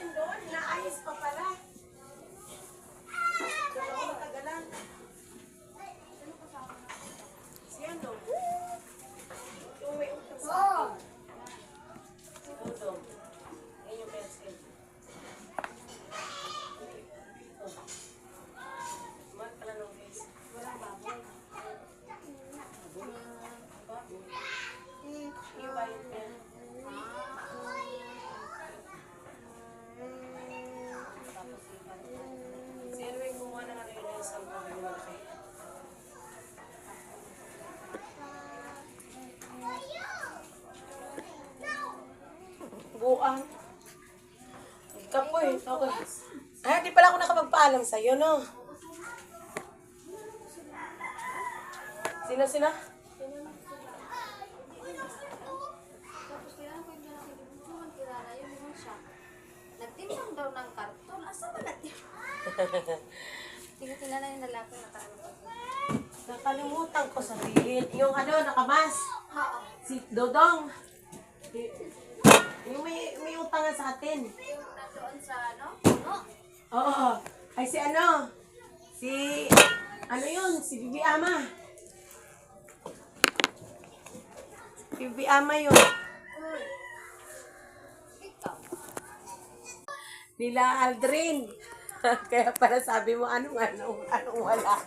natin doon. Inaayos pa pala. Kaya ako matagalan. Si ano? Yung may utang sa akin. Si Dodong. Yan yung pencil. Ito. Mahal pala ng face. Walang baboy. Baboy. Yung bayad niya. Tapos iba. Si ano yung gumawa ng ano yun yung sampo yung malaki. Buang. Kapoy. Okay. Ay, di pala ako nakapagpaalam sa'yo, no? Sino? Tapos kailangan ko yung lalaki dito. Kilala yun mo siya. Nagtimbang daw ng karton. Asa ba nagtimbang? Hindi ko kilala yung lalaki na karton. Nakalimutan ko sabihin. Yung ano, nakamas. Oo. Si Dodong. Yung may utangan sa atin. Yung nandoon sa ano? Puno. Oo. Ay si ano? Ano yun? Si Bibi Ama. Bibi Ama yun. Uy. Ikaw. Nila Aldrin. Kaya pala sabi mo, anong wala.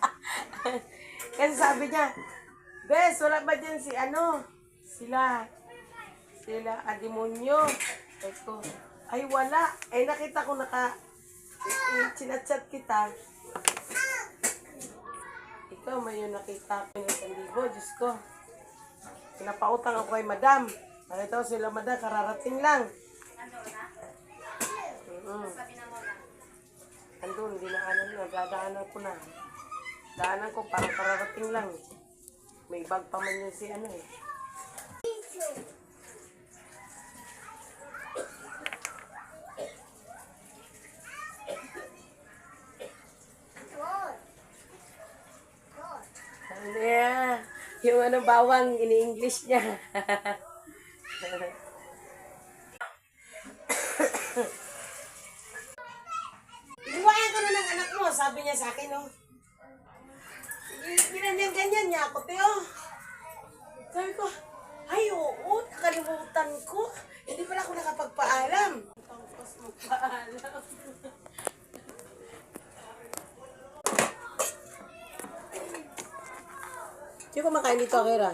Kasi sabi niya, Bes, wala ba dyan si ano? Sila Adimonyo. Ito. Ay, wala. Ay, nakita ko chinachat kita. Ikaw, may yung nakita ko yung 1,000. Diyos ko. Pinapautang ako kay madam. Nakita ko sila madam, kararating lang. Nandoon na? Sabi na mo na. Andun, dadaanan ko na. Daanan ko, parang kararating lang. May bag pa man yun si ano eh. Yeah. Yung ano, bawang, ini-English niya. Iwayan ko na ng anak mo, sabi niya sa akin, oh. Ganyan niya ako, Teo. Sabi ko, ay, oo, nakalimutan ko. Hindi pala ako nakapagpaalam. Tapos magpaalam. Hindi ko makain dito, Kira.